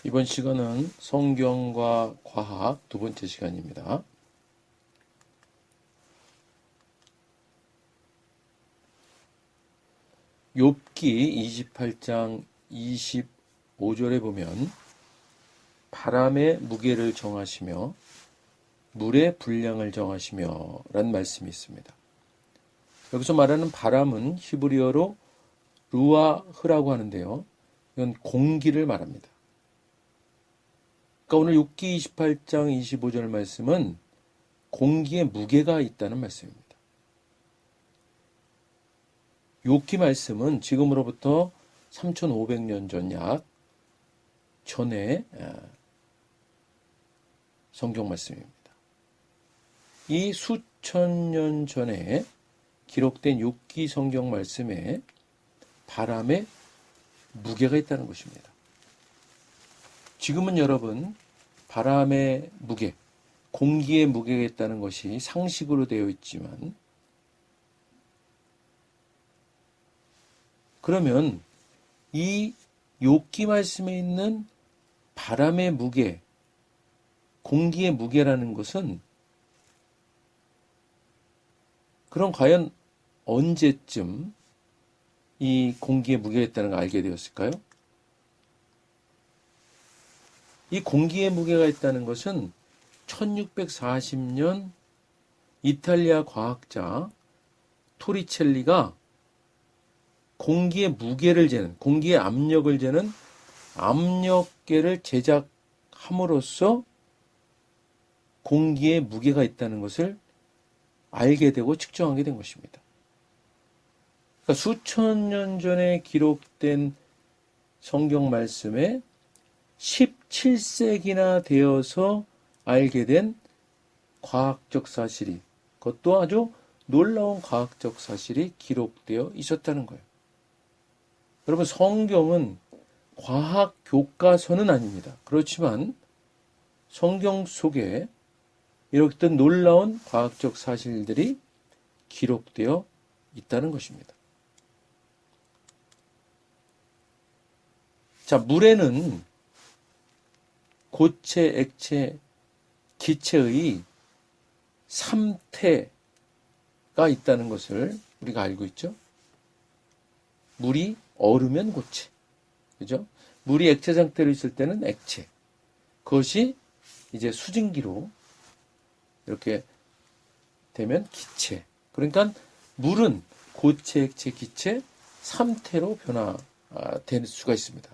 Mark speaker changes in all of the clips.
Speaker 1: 이번 시간은 성경과 과학 두 번째 시간입니다. 욥기 28장 25절에 보면 바람의 무게를 정하시며 물의 분량을 정하시며 라는 말씀이 있습니다. 여기서 말하는 바람은 히브리어로 루아흐라고 하는데요. 이건 공기를 말합니다. 그러니까 오늘 욥기 28장 25절 말씀은 공기에 무게가 있다는 말씀입니다. 욥기 말씀은 지금으로부터 3500년 전 약 전의 성경 말씀입니다. 이 수천 년 전에 기록된 욥기 성경 말씀에 바람에 무게가 있다는 것입니다. 지금은 여러분 바람의 무게, 공기의 무게가 있다는 것이 상식으로 되어 있지만 그러면 이 욥기 말씀에 있는 바람의 무게, 공기의 무게라는 것은 그럼 과연 언제쯤 이 공기의 무게가 있다는 걸 알게 되었을까요? 이 공기의 무게가 있다는 것은 1640년 이탈리아 과학자 토리첼리가 공기의 무게를 재는, 공기의 압력을 재는 압력계를 제작함으로써 공기의 무게가 있다는 것을 알게 되고 측정하게 된 것입니다. 그러니까 수천 년 전에 기록된 성경 말씀에 17세기나 되어서 알게 된 과학적 사실이, 그것도 아주 놀라운 과학적 사실이 기록되어 있었다는 거예요. 여러분, 성경은 과학 교과서는 아닙니다. 그렇지만 성경 속에 이렇게 놀라운 과학적 사실들이 기록되어 있다는 것입니다. 자, 물에는 고체, 액체, 기체의 3태가 있다는 것을 우리가 알고 있죠. 물이 얼으면 고체, 그죠? 물이 액체 상태로 있을 때는 액체. 그것이 이제 수증기로 이렇게 되면 기체. 그러니까 물은 고체, 액체, 기체 3태로 변화될 수가 있습니다.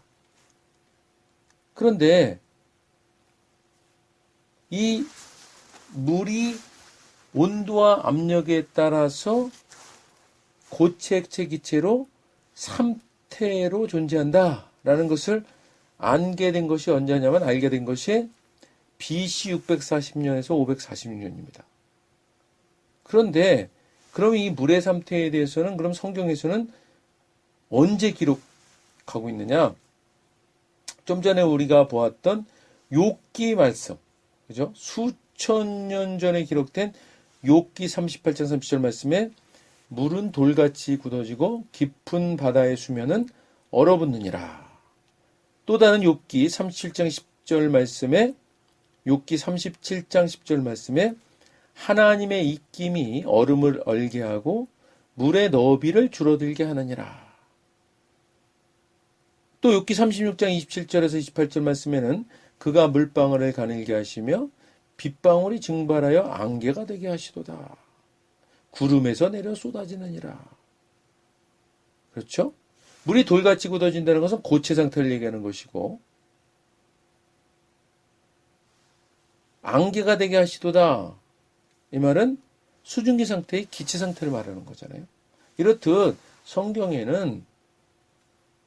Speaker 1: 그런데 이 물이 온도와 압력에 따라서 고체, 액체, 기체로 3태로 존재한다라는 것을 알게 된 것이 언제냐면 알게 된 것이 BC 640년에서 546년입니다. 그런데 그럼 이 물의 3태에 대해서는 그럼 성경에서는 언제 기록하고 있느냐? 좀 전에 우리가 보았던 욥기 말씀, 그죠? 수천 년 전에 기록된 욥기 38장 30절 말씀에 물은 돌같이 굳어지고 깊은 바다의 수면은 얼어붙느니라. 또 다른 욥기 37장 10절 말씀에 욥기 37장 10절 말씀에 하나님의 입김이 얼음을 얼게 하고 물의 너비를 줄어들게 하느니라. 또 욥기 36장 27절에서 28절 말씀에는 그가 물방울을 가늘게 하시며 빗방울이 증발하여 안개가 되게 하시도다. 구름에서 내려 쏟아지느니라. 그렇죠? 물이 돌같이 굳어진다는 것은 고체 상태를 얘기하는 것이고 안개가 되게 하시도다. 이 말은 수증기 상태의 기체 상태를 말하는 거잖아요. 이렇듯 성경에는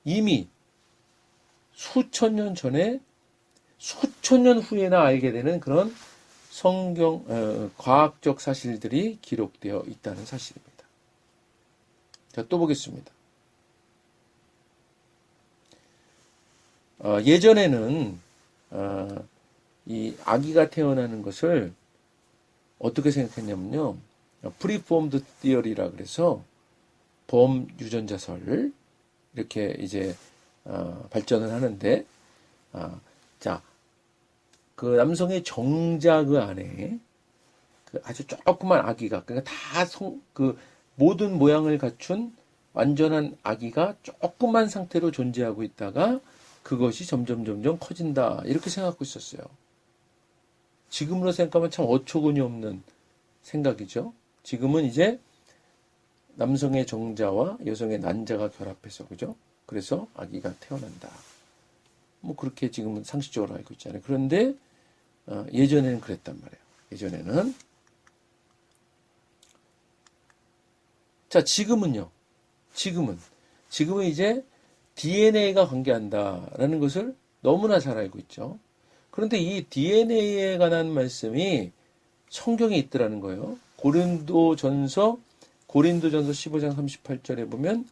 Speaker 1: 이미 수천 년 전에 수천 년 후에나 알게 되는 그런 성경 과학적 사실들이 기록되어 있다는 사실입니다. 자, 또 보겠습니다. 예전에는 이 아기가 태어나는 것을 어떻게 생각했냐면요. 프리폼드 티어리라 그래서 범유전자설 이렇게 이제 발전을 하는데 자, 그 남성의 정자 그 안에 그 아주 조그만 아기가, 그러니까 그 모든 모양을 갖춘 완전한 아기가 조그만 상태로 존재하고 있다가 그것이 점점 커진다. 이렇게 생각하고 있었어요. 지금으로 생각하면 참 어처구니 없는 생각이죠. 지금은 이제 남성의 정자와 여성의 난자가 결합해서, 그죠? 그래서 아기가 태어난다. 뭐 그렇게 지금은 상식적으로 알고 있잖아요. 그런데 예전에는 그랬단 말이에요. 예전에는. 자, 지금은요. 지금은 이제 DNA가 관계한다라는 것을 너무나 잘 알고 있죠. 그런데 이 DNA에 관한 말씀이 성경에 있더라는 거예요. 고린도전서 15장 38절에 보면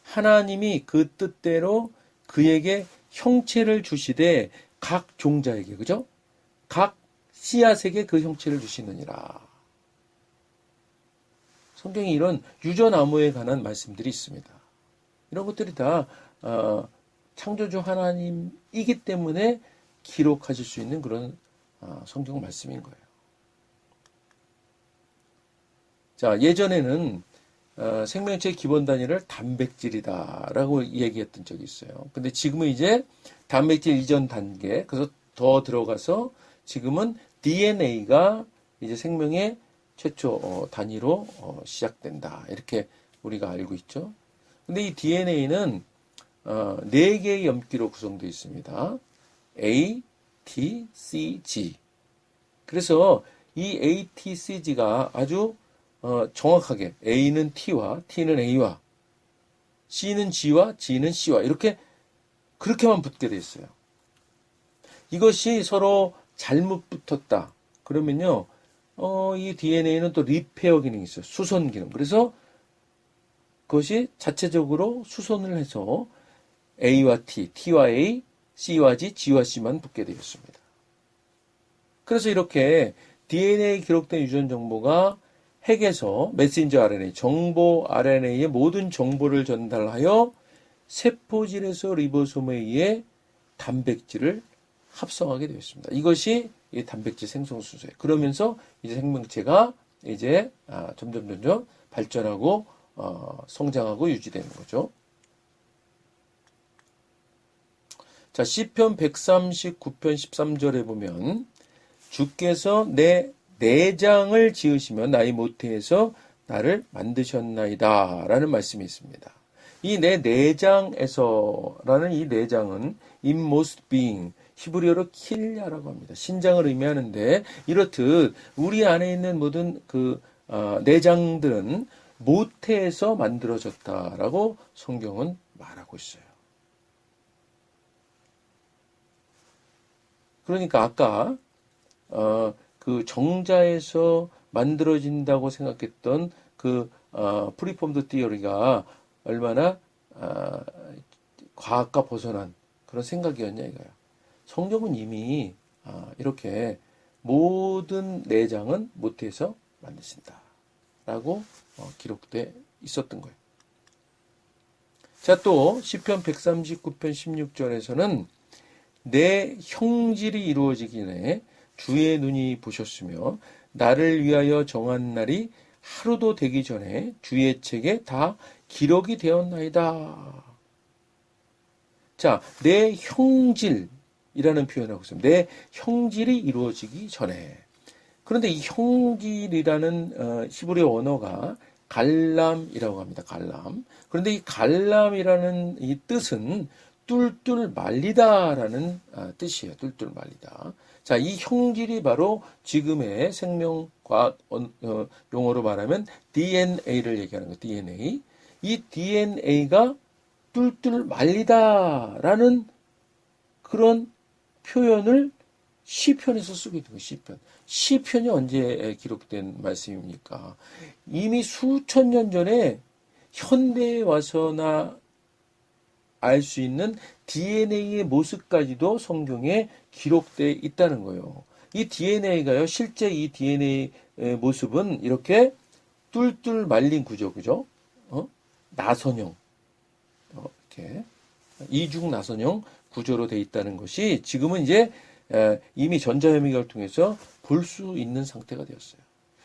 Speaker 1: 하나님이 그 뜻대로 그에게 형체를 주시되 각 종자에게, 그죠? 각 씨앗에게 그 형체를 주시느니라. 성경에 이런 유전암호에 관한 말씀들이 있습니다. 이런 것들이 다 창조주 하나님이기 때문에 기록하실 수 있는 그런 성경 말씀인 거예요. 자, 예전에는 생명체의 기본 단위를 단백질이다라고 얘기했던 적이 있어요. 근데 지금은 이제 단백질 이전 단계, 그래서 더 들어가서 지금은 DNA가 이제 생명의 최초 단위로 시작된다. 이렇게 우리가 알고 있죠. 근데 이 DNA는 4개의 염기로 구성되어 있습니다. A, T, C, G. 그래서 이 A, T, C, G가 아주 정확하게 A는 T와 T는 A와 C는 G와 G는 C와 이렇게 그렇게만 붙게 돼 있어요. 이것이 서로 잘못 붙었다. 그러면요, 이 DNA는 또 리페어 기능이 있어요. 수선 기능. 그래서 그것이 자체적으로 수선을 해서 A와 T, T와 A, C와 G, G와 C만 붙게 되어 있습니다. 그래서 이렇게 DNA에 기록된 유전 정보가 핵에서 메신저 RNA, 정보 RNA의 모든 정보를 전달하여 세포질에서 리보솜에 의해 단백질을 합성하게 되어 있습니다. 이것이 이 단백질 생성 순서예요. 그러면서 이제 생명체가 이제 점점 발전하고 성장하고 유지되는 거죠. 자, 시편 139편 13절에 보면 주께서 내 내장을 지으시며 나의 모태에서 나를 만드셨나이다 라는 말씀이 있습니다. 이 내 내장에서라는 이 내장은 inmost being, 히브리어로 킬야라고 합니다. 신장을 의미하는데, 이렇듯 우리 안에 있는 모든 그 내장들은 모태에서 만들어졌다라고 성경은 말하고 있어요. 그러니까 아까 그 정자에서 만들어진다고 생각했던 그 프리폼드 티어리가 얼마나 과학과 벗어난 그런 생각이었냐 이거야. 성경은 이미 이렇게 모든 내장은 모태에서 만드신다라고 기록돼 있었던 거예요. 자, 또 시편 139편 16절에서는 내 형질이 이루어지기 전에 주의 눈이 보셨으며 나를 위하여 정한 날이 하루도 되기 전에 주의 책에 다 기록이 되었나이다. 자, 내 형질이라는 표현을 하고 있습니다. 내 형질이 이루어지기 전에. 그런데 이 형질이라는 히브리 언어가 갈람이라고 합니다. 갈람. 그런데 이 갈람이라는 이 뜻은 뚫뚫 말리다라는 뜻이에요. 뚫뚫 말리다. 자, 이 형질이 바로 지금의 생명과학 용어로 말하면 DNA를 얘기하는 거예요. DNA. 이 DNA가 뚫뚫 말리다라는 그런 표현을 시편에서 쓰게 된 거예요. 시편. 시편이 언제 기록된 말씀입니까? 이미 수천 년 전에 현대에 와서나 알 수 있는 DNA의 모습까지도 성경에 기록되어 있다는 거예요. 이 DNA가요, 실제 이 DNA 모습은 이렇게 뚫뚫 말린 구조, 그죠? 나선형, 이렇게 이중 나선형 구조로 돼 있다는 것이 지금은 이제 이미 전자현미경을 통해서 볼 수 있는 상태가 되었어요.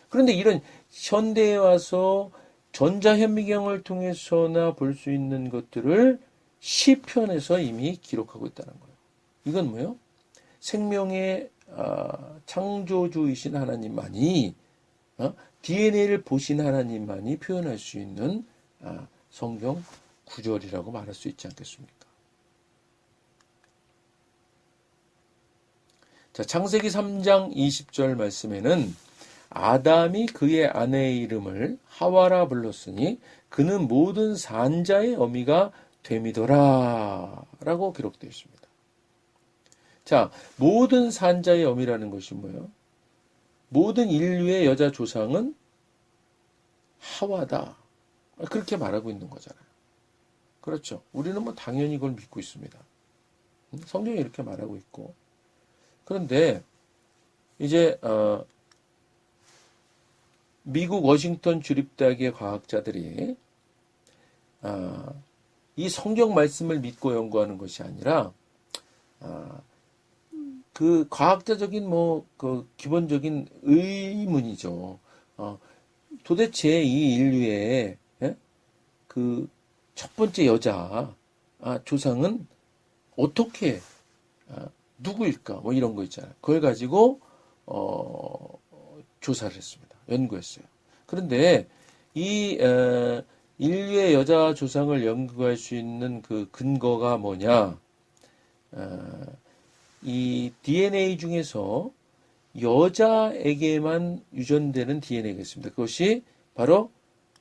Speaker 1: 그런데 이런 현대에 와서 전자현미경을 통해서나 볼 수 있는 것들을 시편에서 이미 기록하고 있다는 거예요. 이건 뭐예요? 생명의 창조주이신 하나님만이 DNA를 보신 하나님만이 표현할 수 있는 성경 구절이라고 말할 수 있지 않겠습니까? 자, 창세기 3장 20절 말씀에는 아담이 그의 아내의 이름을 하와라 불렀으니 그는 모든 산자의 어미가 됨이더라 라고 기록되어 있습니다. 자, 모든 산자의 어미라는 것이 뭐예요? 모든 인류의 여자 조상은 하와다. 그렇게 말하고 있는 거잖아요. 그렇죠. 우리는 뭐 당연히 그걸 믿고 있습니다. 성경이 이렇게 말하고 있고. 그런데 이제 미국 워싱턴 주립대학의 과학자들이 이 성경 말씀을 믿고 연구하는 것이 아니라 그 과학자적인 그 기본적인 의문이죠. 도대체 이 인류의 그 첫 번째 여자 조상은 어떻게 누구일까? 뭐 이런 거 있잖아요. 그걸 가지고 조사를 했습니다. 연구했어요. 그런데 이 인류의 여자 조상을 연구할 수 있는 그 근거가 뭐냐? 이 DNA 중에서 여자에게만 유전되는 DNA가 있습니다. 그것이 바로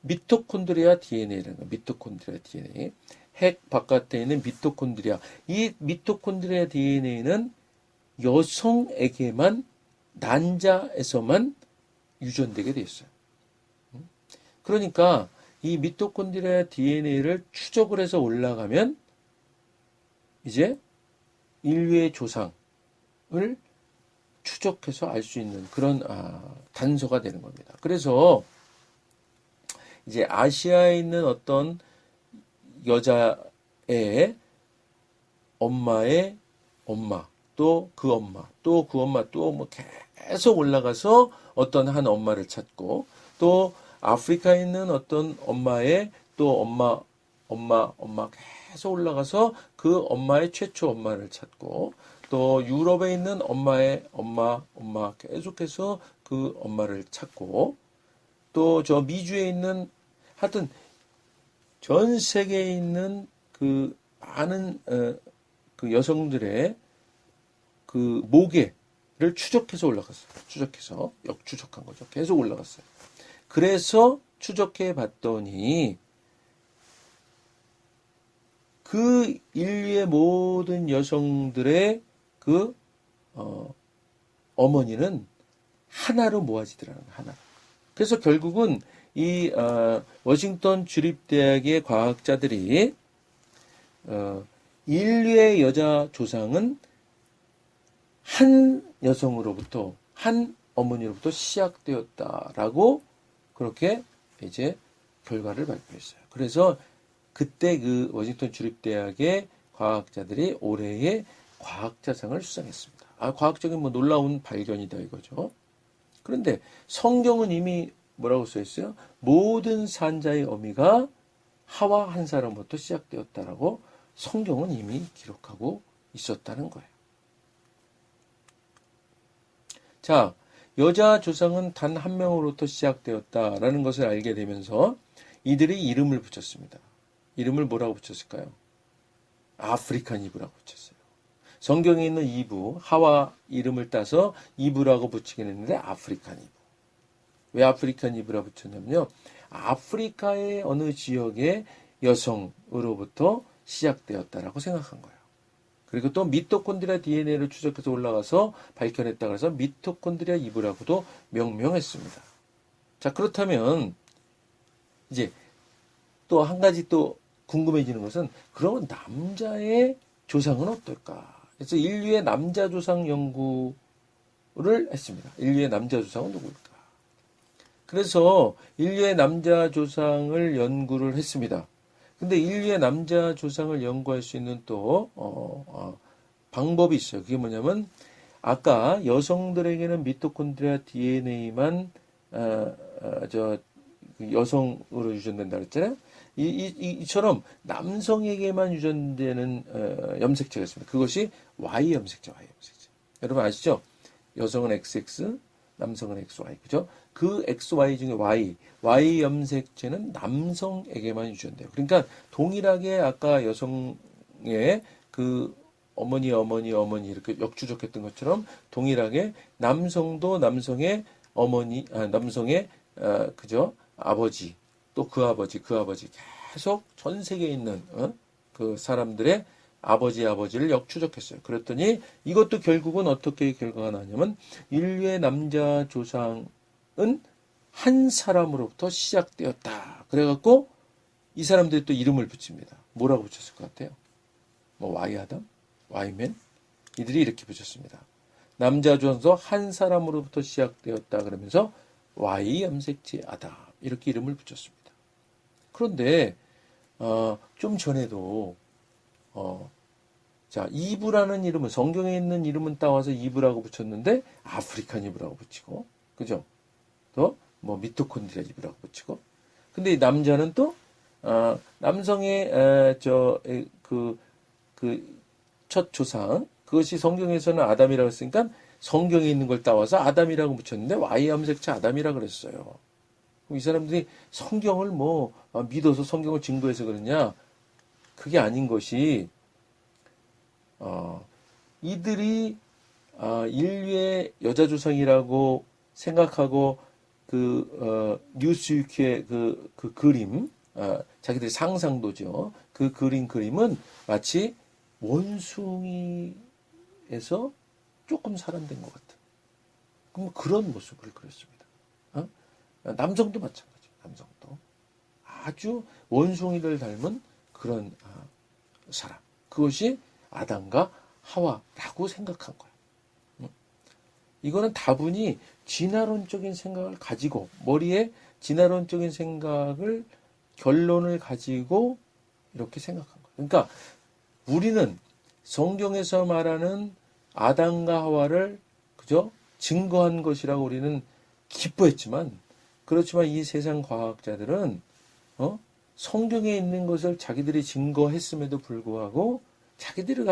Speaker 1: 미토콘드리아 DNA라는 거예요. 미토콘드리아 DNA. 핵 바깥에 있는 미토콘드리아. 이 미토콘드리아 DNA는 여성에게만 난자에서만 유전되게 되어 있어요. 그러니까 이 미토콘드리아 DNA를 추적을 해서 올라가면 이제 인류의 조상을 추적해서 알 수 있는 그런 단서가 되는 겁니다. 그래서 이제 아시아에 있는 어떤 여자의 엄마의 엄마, 또 그 엄마, 또 그 엄마, 또 뭐 계속 올라가서 어떤 한 엄마를 찾고, 또 아프리카에 있는 어떤 엄마의 또 엄마 계속 올라가서 그 엄마의 최초 엄마를 찾고, 또 유럽에 있는 엄마의 엄마 계속해서 그 엄마를 찾고, 또 저 미주에 있는 하여튼 전 세계에 있는 그 많은 그 여성들의 그 모계를 추적해서 올라갔어요. 추적해서 역추적한 거죠. 계속 올라갔어요. 그래서 추적해 봤더니 그 인류의 모든 여성들의 그 어머니는 하나로 모아지더라는 거예요. 하나. 그래서 결국은 이 워싱턴 주립대학의 과학자들이 인류의 여자 조상은 한 여성으로부터 한 어머니로부터 시작되었다라고 그렇게 이제 결과를 발표했어요. 그래서 그때 그 워싱턴 주립대학의 과학자들이 올해의 과학자상을 수상했습니다. 과학적인 뭐 놀라운 발견이다 이거죠. 그런데 성경은 이미 뭐라고 써 있어요? 모든 산자의 어미가 하와 한 사람부터 시작되었다라고 성경은 이미 기록하고 있었다는 거예요. 자, 여자 조상은 단 한 명으로부터 시작되었다라는 것을 알게 되면서 이들이 이름을 붙였습니다. 이름을 뭐라고 붙였을까요? 아프리칸 이브라고 붙였어요. 성경에 있는 이브, 하와 이름을 따서 이브라고 붙이긴 했는데 아프리칸 이브. 왜 아프리칸 이브라 붙였냐면요. 아프리카의 어느 지역의 여성으로부터 시작되었다라고 생각한 거예요. 그리고 또 미토콘드리아 DNA를 추적해서 올라가서 밝혀냈다 그래서 미토콘드리아 이브라고도 명명했습니다. 자, 그렇다면 이제 또 한 가지 또 궁금해지는 것은 그러면 남자의 조상은 어떨까? 그래서 인류의 남자 조상 연구를 했습니다. 인류의 남자 조상은 누구일까? 그래서 인류의 남자 조상을 연구를 했습니다. 근데 인류의 남자 조상을 연구할 수 있는 또 방법이 있어요. 그게 뭐냐면 아까 여성들에게는 미토콘드리아 DNA만 저 여성으로 유전된다 그랬잖아요. 이처럼 남성에게만 유전되는 염색체가 있습니다. 그것이 Y 염색체, Y 염색체. 여러분 아시죠? 여성은 XX, 남성은 XY, 그죠? 그 XY 중에 Y 염색체는 남성에게만 유전돼요. 그러니까 동일하게 아까 여성의 그 어머니 이렇게 역추적했던 것처럼 동일하게 남성도 남성의 어머니, 남성의 그죠? 아버지, 또 그 아버지 계속 전 세계에 있는 그 사람들의 아버지를 역추적했어요. 그랬더니 이것도 결국은 어떻게 결과가 나냐면 인류의 남자 조상은 한 사람으로부터 시작되었다. 그래갖고 이 사람들이 또 이름을 붙입니다. 뭐라고 붙였을 것 같아요? 뭐 Y아담? Y맨? 이들이 이렇게 붙였습니다. 남자 조상도 한 사람으로부터 시작되었다. 그러면서 Y 염색체 아담 이렇게 이름을 붙였습니다. 그런데 좀 전에도 자, 이브라는 이름은 성경에 있는 이름은 따와서 이브라고 붙였는데 아프리칸 이브라고 붙이고 그죠? 또 뭐 미토콘드리아 이브라고 붙이고 근데 이 남자는 또 남성의 첫 조상 그것이 성경에서는 아담이라고 했으니까 성경에 있는 걸 따와서 아담이라고 붙였는데 Y 염색체 아담이라고 그랬어요. 이 사람들이 성경을 뭐 믿어서 성경을 증거해서 그러냐? 그게 아닌 것이 이들이 인류의 여자 조상이라고 생각하고 뉴스위크의 그 그림, 자기들의 상상도죠. 그 그림은 마치 원숭이에서 조금 사람된 것 같은. 그럼 그런 모습을 그렸습니다. 남성도 마찬가지예요. 남성도 아주 원숭이를 닮은 그런 사람. 그것이 아담과 하와라고 생각한 거예요. 이거는 다분히 진화론적인 생각을 가지고 머리에 진화론적인 생각을 결론을 가지고 이렇게 생각한 거예요. 그러니까 우리는 성경에서 말하는 아담과 하와를 그저 증거한 것이라고 우리는 기뻐했지만 그렇지만 이 세상 과학자들은 성경에 있는 것을 자기들이 증거했음에도 불구하고 자기들이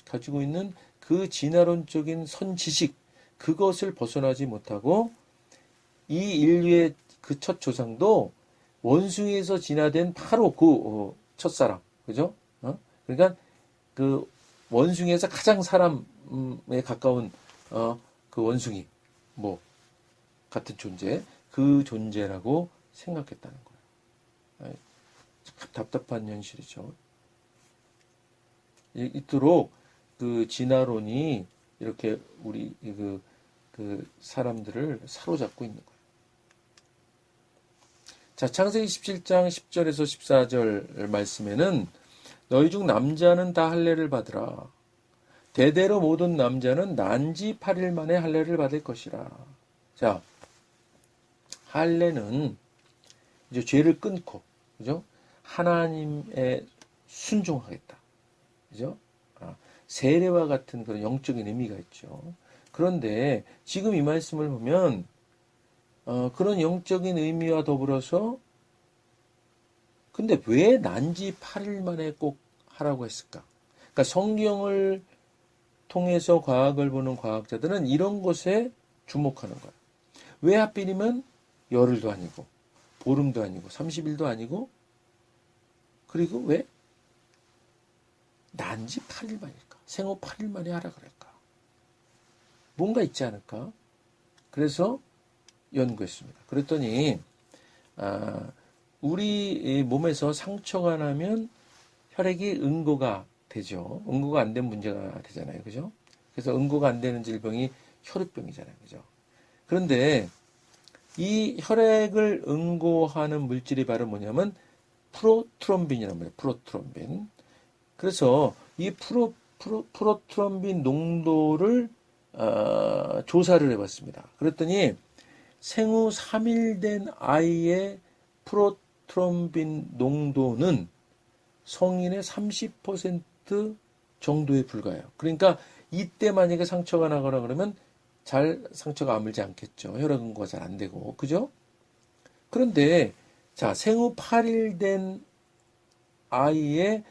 Speaker 1: 가지고 있는 그 진화론적인 선지식 그것을 벗어나지 못하고 이 인류의 그 첫 조상도 원숭이에서 진화된 바로 그 첫사람 그죠? 그러니까 그 원숭이에서 가장 사람에 가까운 그 원숭이 뭐 같은 존재 그 존재라고 생각했다는 거예요. 참 답답한 현실이죠. 이토록 그 진화론이 이렇게 우리 그 사람들을 사로잡고 있는 거예요. 자, 창세기 17장 10절에서 14절 말씀에는 너희 중 남자는 다 할례를 받으라. 대대로 모든 남자는 난지 8일 만에 할례를 받을 것이라. 자, 할례는 이제 죄를 끊고, 그죠? 하나님의 순종하겠다. 그죠? 세례와 같은 그런 영적인 의미가 있죠. 그런데 지금 이 말씀을 보면 그런 영적인 의미와 더불어서 근데 왜 난지 8일 만에 꼭 하라고 했을까? 그러니까 성경을 통해서 과학을 보는 과학자들은 이런 것에 주목하는 거예요. 왜 하필이면 열흘도 아니고 보름도 아니고 30일도 아니고 그리고 왜 난지 8일 만일까? 생후 8일 만에 하라 그럴까? 뭔가 있지 않을까? 그래서 연구했습니다. 그랬더니 우리 몸에서 상처가 나면 혈액이 응고가 되죠. 응고가 안 된 문제가 되잖아요. 그죠? 그래서 응고가 안 되는 질병이 혈우병이잖아요. 그죠? 그런데 이 혈액을 응고하는 물질이 바로 뭐냐면 프로트롬빈이란 말이에요. 프로트롬빈. 그래서 이 프로트롬빈 농도를 조사를 해봤습니다. 그랬더니 생후 3일 된 아이의 프로트롬빈 농도는 성인의 30% 정도에 불과해요. 그러니까 이때 만약에 상처가 나거나 그러면 잘 상처가 아물지 않겠죠. 혈액 응고가 잘 안 되고. 그죠? 그런데 자, 생후 8일 된 아이의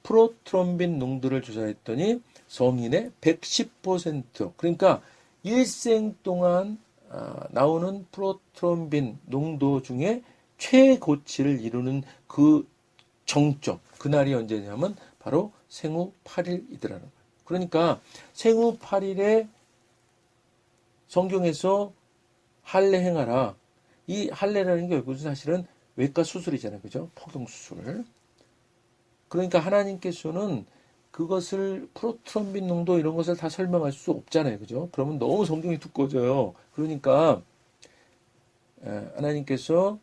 Speaker 1: 프로트롬빈 농도를 조사했더니 성인의 110% 그러니까 일생 동안 나오는 프로트롬빈 농도 중에 최고치를 이루는 그 정점, 그날이 언제냐면 바로 생후 8일이더라는 거예요. 그러니까 생후 8일에 성경에서 할례 행하라. 이 할례라는 게 결국은 사실은 외과 수술이잖아요. 그죠? 포경 수술. 그러니까 하나님께서는 그것을 프로트롬빈 농도 이런 것을 다 설명할 수 없잖아요. 그죠? 그러면 너무 성경이 두꺼워져요. 그러니까 하나님께서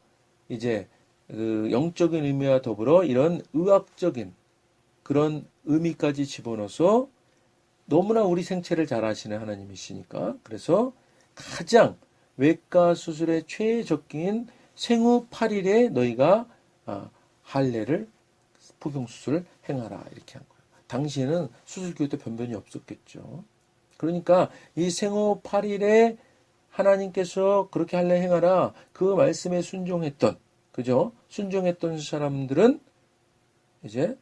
Speaker 1: 이제 그 영적인 의미와 더불어 이런 의학적인 그런 의미까지 집어넣어서 너무나 우리 생체를 잘 아시는 하나님이시니까 그래서 가장 외과 수술의 최적기인 생후 8일에 너희가 할례를 포경수술을 행하라 이렇게 한 거예요. 당시에는 수술교육 때 변변이 없었겠죠. 그러니까 이 생후 8일에 하나님께서 그렇게 할례 행하라 그 말씀에 순종했던 그죠? 순종했던 사람들은 이제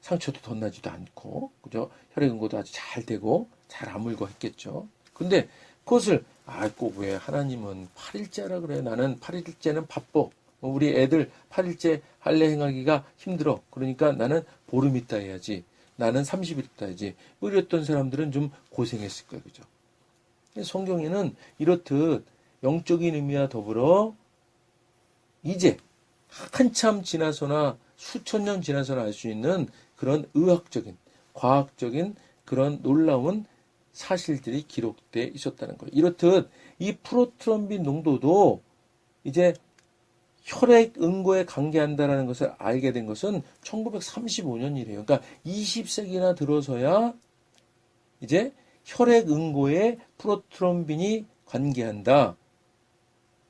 Speaker 1: 상처도 덧나지도 않고 그죠? 혈액 응고도 아주 잘 되고 잘 아물고 했겠죠. 근데 그것을 꼭 왜 하나님은 8일째라 그래? 나는 8일째는 바빠. 우리 애들 8일째 할례 행하기가 힘들어. 그러니까 나는 보름 있다 해야지. 나는 30일 있다 해야지. 뭐 이랬던 사람들은 좀 고생했을 거예요. 그죠? 성경에는 이렇듯 영적인 의미와 더불어 이제 한참 지나서나 수천 년 지나서나 알 수 있는 그런 의학적인, 과학적인 그런 놀라운 사실들이 기록되어 있었다는 거예요. 이렇듯 이 프로트롬빈 농도도 이제 혈액 응고에 관계한다는 것을 알게 된 것은 1935년이래요. 그러니까 20세기나 들어서야 이제 혈액 응고에 프로트롬빈이 관계한다.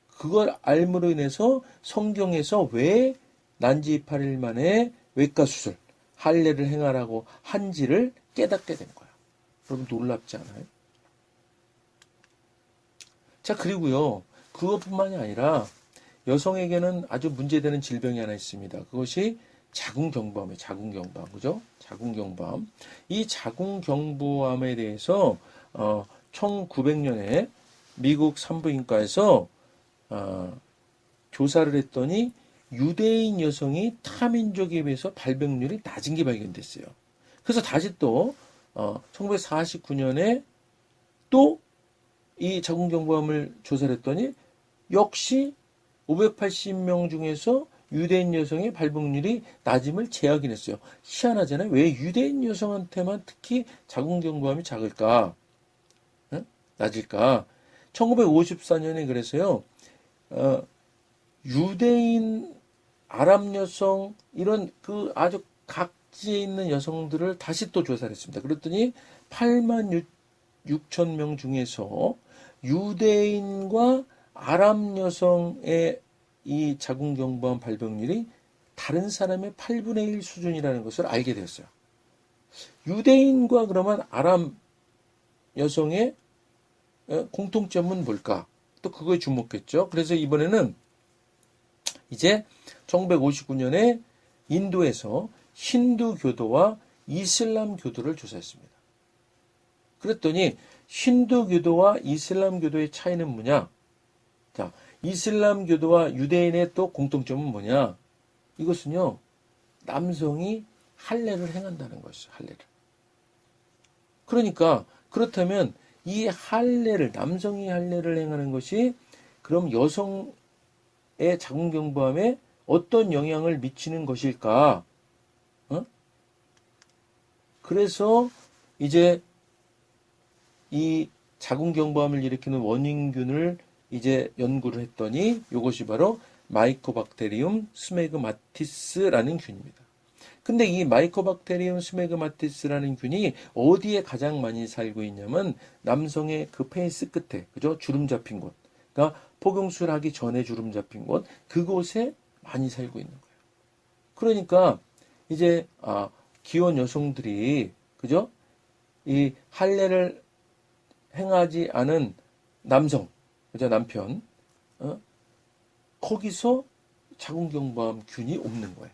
Speaker 1: 그걸 알므로 인해서 성경에서 왜 난지 8일 만에 외과 수술, 할례를 행하라고 한지를 깨닫게 된 거야. 여러분 놀랍지 않아요? 자, 그리고요. 그것뿐만이 아니라 여성에게는 아주 문제되는 질병이 하나 있습니다. 그것이 자궁경부암이에요. 자궁경부암. 그죠? 자궁경부암. 이 자궁경부암에 대해서 1900년에 미국 산부인과에서 조사를 했더니 유대인 여성이 타민족에 비해서 발병률이 낮은 게 발견됐어요. 그래서 다시 또 1949년에 또 이 자궁경부암을 조사를 했더니 역시 580명 중에서 유대인 여성의 발병률이 낮음을 재확인했어요. 희한하잖아요. 왜 유대인 여성한테만 특히 자궁경부암이 작을까? 응? 낮을까? 1954년에 그래서요. 유대인, 아랍 여성 이런 그 아주 각지에 있는 여성들을 다시 또 조사를 했습니다. 그랬더니 8만 6천 명 중에서 유대인과 아랍 여성의 이 자궁경부암 발병률이 다른 사람의 8분의 1 수준이라는 것을 알게 되었어요. 유대인과 그러면 아랍 여성의 공통점은 뭘까? 또 그거에 주목했죠. 그래서 이번에는 이제 1959년에 인도에서 힌두교도와 이슬람교도를 조사했습니다. 그랬더니 힌두교도와 이슬람교도의 차이는 뭐냐? 자, 이슬람교도와 유대인의 또 공통점은 뭐냐? 이것은요, 남성이 할례를 행한다는 것이죠, 할례를. 그러니까, 그렇다면 이 할례를, 남성이 할례를 행하는 것이 그럼 여성의 자궁경부암에 어떤 영향을 미치는 것일까? 그래서 이제 이 자궁경부암을 일으키는 원인균을 이제 연구를 했더니 이것이 바로 마이코박테리움 스메그마티스라는 균입니다. 근데 이 마이코박테리움 스메그마티스라는 균이 어디에 가장 많이 살고 있냐면 남성의 그 페이스 끝에, 그죠? 주름 잡힌 곳. 그러니까 포경술 하기 전에 주름 잡힌 곳, 그곳에 많이 살고 있는 거예요. 그러니까 이제 기혼 여성들이 그죠? 이 할례를 행하지 않은 남성, 그죠? 남편, 거기서 자궁경부암균이 없는 거예요.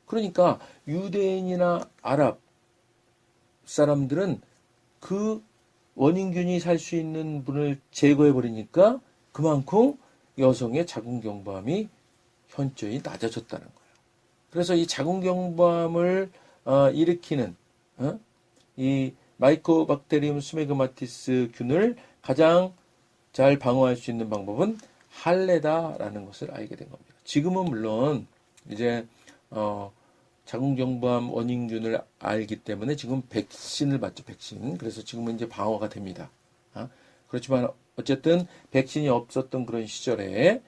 Speaker 1: 그러니까 유대인이나 아랍 사람들은 그 원인균이 살 수 있는 분을 제거해 버리니까 그만큼 여성의 자궁경부암이 현저히 낮아졌다는 거예요. 그래서 이 자궁경부암을 일으키는 이 마이코박테리움 스메그마티스 균을 가장 잘 방어할 수 있는 방법은 할례다라는 것을 알게 된 겁니다. 지금은 물론 이제 자궁경부암 원인균을 알기 때문에 지금 백신을 맞죠, 백신. 그래서 지금은 이제 방어가 됩니다. 그렇지만 어쨌든 백신이 없었던 그런 시절에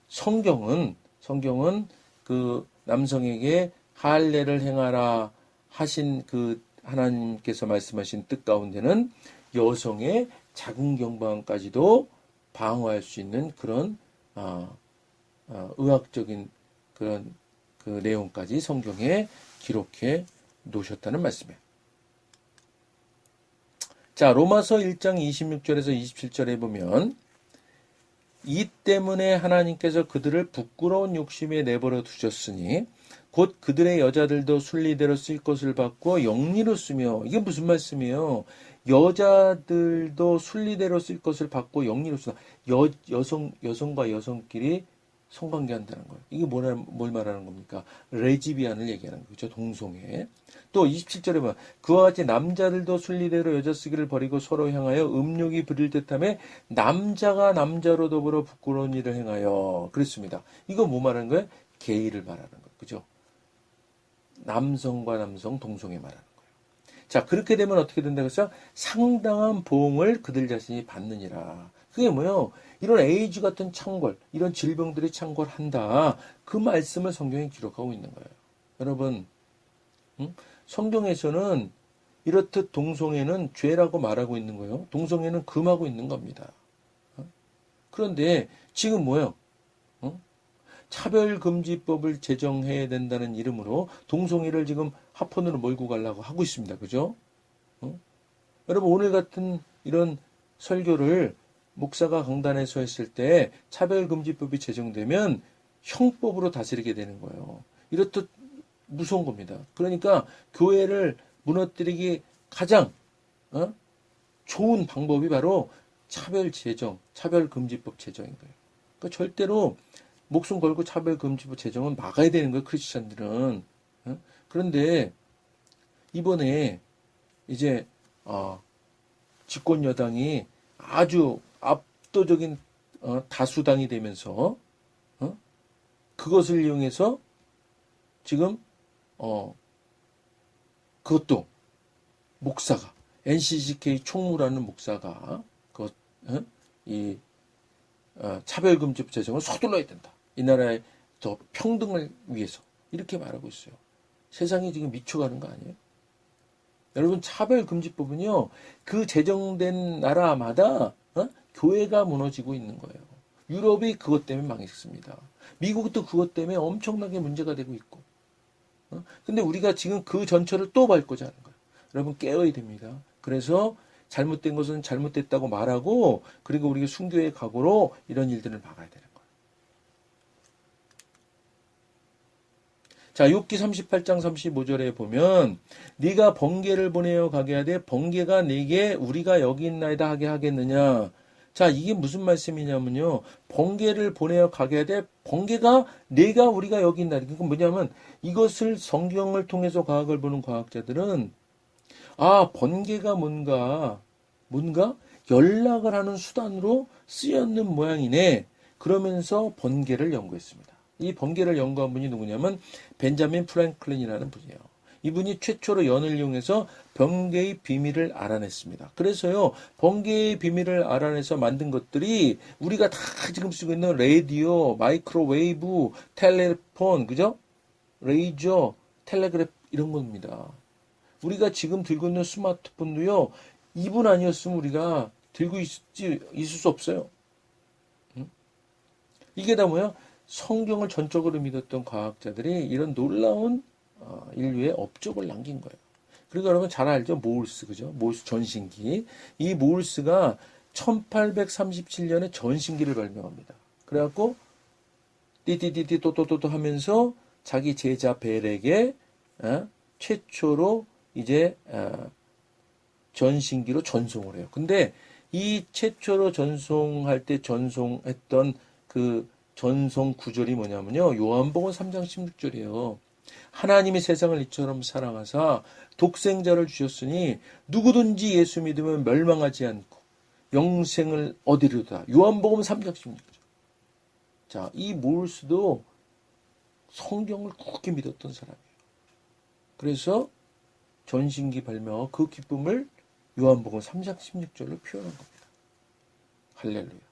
Speaker 1: 성경은 그 남성에게 할례를 행하라 하신 그 하나님께서 말씀하신 뜻 가운데는 여성의 자궁경부암까지도 방어할 수 있는 그런 의학적인 그런 그 내용까지 성경에 기록해 놓으셨다는 말씀이에요. 자, 로마서 1장 26절에서 27절에 보면 이 때문에 하나님께서 그들을 부끄러운 욕심에 내버려 두셨으니 곧 그들의 여자들도 순리대로 쓸 것을 받고 영리로 쓰며, 이게 무슨 말씀이에요? 여자들도 순리대로 쓸 것을 받고 영리로 쓰다. 여성과 여성끼리 성관계한다는 거예요. 이게 뭘 말하는 겁니까? 레즈비안을 얘기하는 거죠. 동성애. 또 27절에 보면 그와 같이 남자들도 순리대로 여자 쓰기를 버리고 서로 향하여 음욕이 부릴 듯하며 남자가 남자로 더불어 부끄러운 일을 행하여 그랬습니다. 이거 뭐 말하는 거예요? 게이를 말하는 거예요. 그죠? 남성과 남성 동성애 말하는 거예요. 자, 그렇게 되면 어떻게 된다고 했어요? 상당한 보응을 그들 자신이 받느니라. 그게 뭐예요? 이런 에이즈 같은 창궐, 이런 질병들이 창궐한다. 그 말씀을 성경에 기록하고 있는 거예요. 여러분, 성경에서는 이렇듯 동성애는 죄라고 말하고 있는 거예요. 동성애는 금하고 있는 겁니다. 그런데 지금 뭐예요? 차별금지법을 제정해야 된다는 이름으로 동성애를 지금 합헌으로 몰고 가려고 하고 있습니다. 그죠? 여러분, 오늘 같은 이런 설교를 목사가 강단에서 했을 때 차별금지법이 제정되면 형법으로 다스리게 되는 거예요. 이렇듯 무서운 겁니다. 그러니까 교회를 무너뜨리기 가장 좋은 방법이 바로 차별금지법 제정인 거예요. 그러니까 절대로 목숨 걸고 차별금지법 제정은 막아야 되는 거예요. 크리스찬들은. 그런데 이번에 이제 집권 여당이 아주 압도적인 다수당이 되면서 그것을 이용해서 지금 그것도 목사가 NCCK 총무라는 목사가 이 차별금지법 제정을 서둘러야 된다. 이 나라의 더 평등을 위해서 이렇게 말하고 있어요. 세상이 지금 미쳐가는 거 아니에요? 여러분, 차별금지법은요, 그 제정된 나라마다 교회가 무너지고 있는 거예요. 유럽이 그것 때문에 망했습니다. 미국도 그것 때문에 엄청나게 문제가 되고 있고. 근데 우리가 지금 그 전철을 또 밟고자 하는 거예요. 여러분, 깨어야 됩니다. 그래서 잘못된 것은 잘못됐다고 말하고, 그리고 우리가 순교의 각오로 이런 일들을 막아야 되는 거예요. 자, 욥기 38장 35절에 보면 네가 번개를 보내어 가게 하되 번개가 네게 우리가 여기 있나이다 하게 하겠느냐. 자, 이게 무슨 말씀이냐면요. 번개를 보내어 가게 하되 번개가 내가 우리가 여기 있나이다. 그건 뭐냐면 이것을 성경을 통해서 과학을 보는 과학자들은 번개가 뭔가 연락을 하는 수단으로 쓰였는 모양이네. 그러면서 번개를 연구했습니다. 이 번개를 연구한 분이 누구냐면 벤자민 프랭클린이라는 분이에요. 이분이 최초로 연을 이용해서 번개의 비밀을 알아냈습니다. 그래서요, 번개의 비밀을 알아내서 만든 것들이 우리가 다 지금 쓰고 있는 라디오, 마이크로웨이브, 텔레폰, 그죠? 레이저, 텔레그래프 이런 겁니다. 우리가 지금 들고 있는 스마트폰도요, 이분 아니었으면 우리가 들고 있을 수 없어요. 이게 다 뭐야? 성경을 전적으로 믿었던 과학자들이 이런 놀라운 인류의 업적을 남긴 거예요. 그리고 여러분 잘 알죠? 모울스, 그죠? 모울스 전신기. 이 모울스가 1837년에 전신기를 발명합니다. 그래갖고 띠띠띠띠 또또또또 하면서 자기 제자 벨에게 최초로 이제 전신기로 전송을 해요. 근데 이 최초로 전송할 때 전송했던 그 전송 구절이 뭐냐면요. 요한복음 3장 16절이에요. 하나님이 세상을 이처럼 사랑하사 독생자를 주셨으니 누구든지 예수 믿으면 멸망하지 않고 영생을 얻으리로다. 요한복음 3장 16절. 자, 이 모울스도 성경을 굳게 믿었던 사람이에요. 그래서 전신기 발명하고 그 기쁨을 요한복음 3장 16절로 표현한 겁니다. 할렐루야.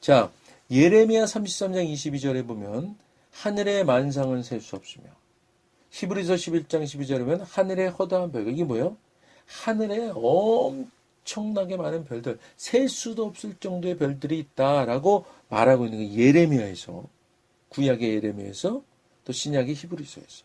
Speaker 1: 자, 예레미야 33장 22절에 보면 하늘의 만상은 셀 수 없으며 히브리서 11장 12절에 보면 하늘의 허다한 별, 이게 뭐예요? 하늘에 엄청나게 많은 별들, 셀 수도 없을 정도의 별들이 있다라고 말하고 있는 게 예레미야에서, 구약의 예레미야에서, 또 신약의 히브리서에서.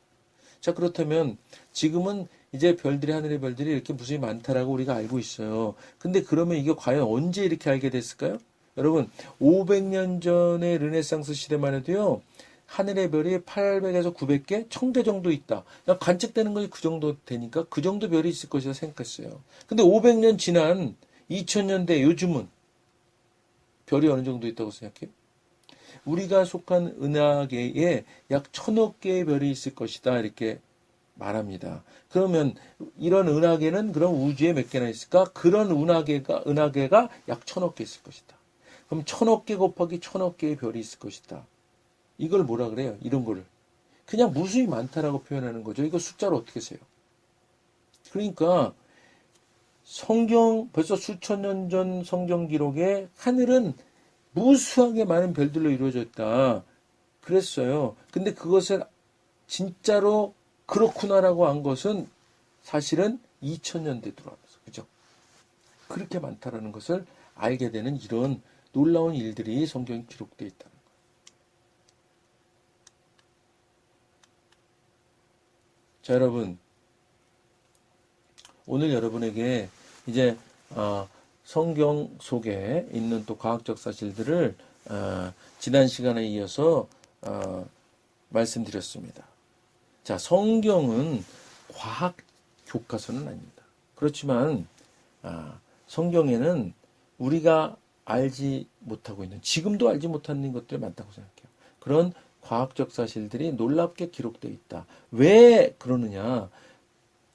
Speaker 1: 자, 그렇다면 지금은 이제 별들이, 하늘의 별들이 이렇게 무수히 많다라고 우리가 알고 있어요. 근데 그러면 이게 과연 언제 이렇게 알게 됐을까요? 여러분, 500년 전의 르네상스 시대만 해도요, 하늘의 별이 800에서 900개, 1000개 정도 있다. 관측되는 것이 그 정도 되니까 그 정도 별이 있을 것이라 생각했어요. 근데 500년 지난 2000년대 요즘은 별이 어느 정도 있다고 생각해요? 우리가 속한 은하계에 약 1000억 개의 별이 있을 것이다. 이렇게 말합니다. 그러면 이런 은하계는 그럼 우주에 몇 개나 있을까? 그런 은하계가 약 1000억 개 있을 것이다. 그럼 1000억 개 곱하기 1000억 개의 별이 있을 것이다. 이걸 뭐라 그래요? 이런 거를. 그냥 무수히 많다라고 표현하는 거죠. 이거 숫자로 어떻게 세요? 그러니까 성경, 벌써 수천 년 전 성경 기록에 하늘은 무수하게 많은 별들로 이루어졌다. 그랬어요. 근데 그것을 진짜로 그렇구나라고 한 것은 사실은 2000년대 들어와서. 그죠? 그렇게 많다라는 것을 알게 되는 이런 놀라운 일들이 성경에 기록되어 있다는 거예요. 자, 여러분, 오늘 여러분에게 이제 성경 속에 있는 또 과학적 사실들을 지난 시간에 이어서 말씀드렸습니다. 자, 성경은 과학 교과서는 아닙니다. 그렇지만 성경에는 우리가 알지 못하고 있는, 지금도 알지 못하는 것들이 많다고 생각해요. 그런 과학적 사실들이 놀랍게 기록되어 있다. 왜 그러느냐?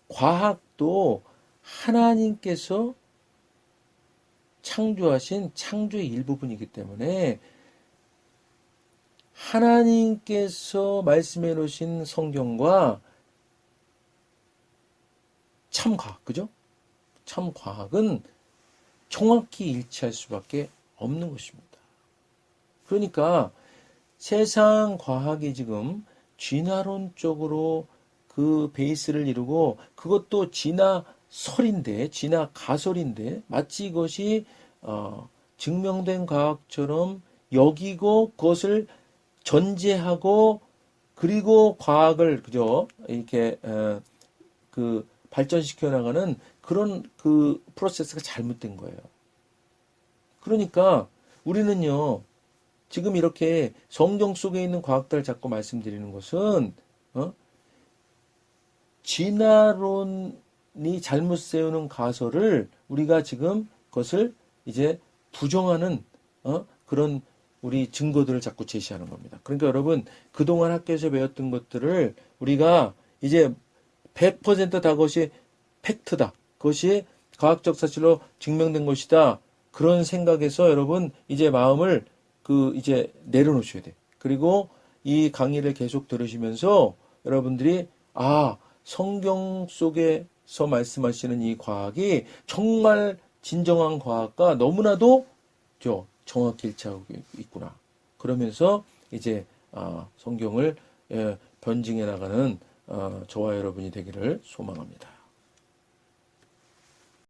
Speaker 1: 과학도 하나님께서 창조하신 창조의 일부분이기 때문에 하나님께서 말씀해 놓으신 성경과 참과학, 그죠? 참과학은 정확히 일치할 수밖에 없는 것입니다. 그러니까 세상 과학이 지금 진화론적으로 그 베이스를 이루고 그것도 진화설인데, 진화가설인데 마치 이것이 증명된 과학처럼 여기고 그것을 전제하고 그리고 과학을 그죠 이렇게 그 발전시켜 나가는 그런 그 프로세스가 잘못된 거예요. 그러니까 우리는요 지금 이렇게 성경 속에 있는 과학들을 자꾸 말씀드리는 것은 진화론이 잘못 세우는 가설을 우리가 지금 그것을 이제 부정하는 그런 우리 증거들을 자꾸 제시하는 겁니다. 그러니까 여러분 그동안 학교에서 배웠던 것들을 우리가 이제 100% 다 그것이 팩트다. 그것이 과학적 사실로 증명된 것이다. 그런 생각에서 여러분 이제 마음을 이제 내려놓으셔야 돼. 그리고 이 강의를 계속 들으시면서 여러분들이 성경 속에서 말씀하시는 이 과학이 정말 진정한 과학과 너무나도 정확히 일치하고 있구나. 그러면서 이제 성경을 변증해 나가는 저와 여러분이 되기를 소망합니다.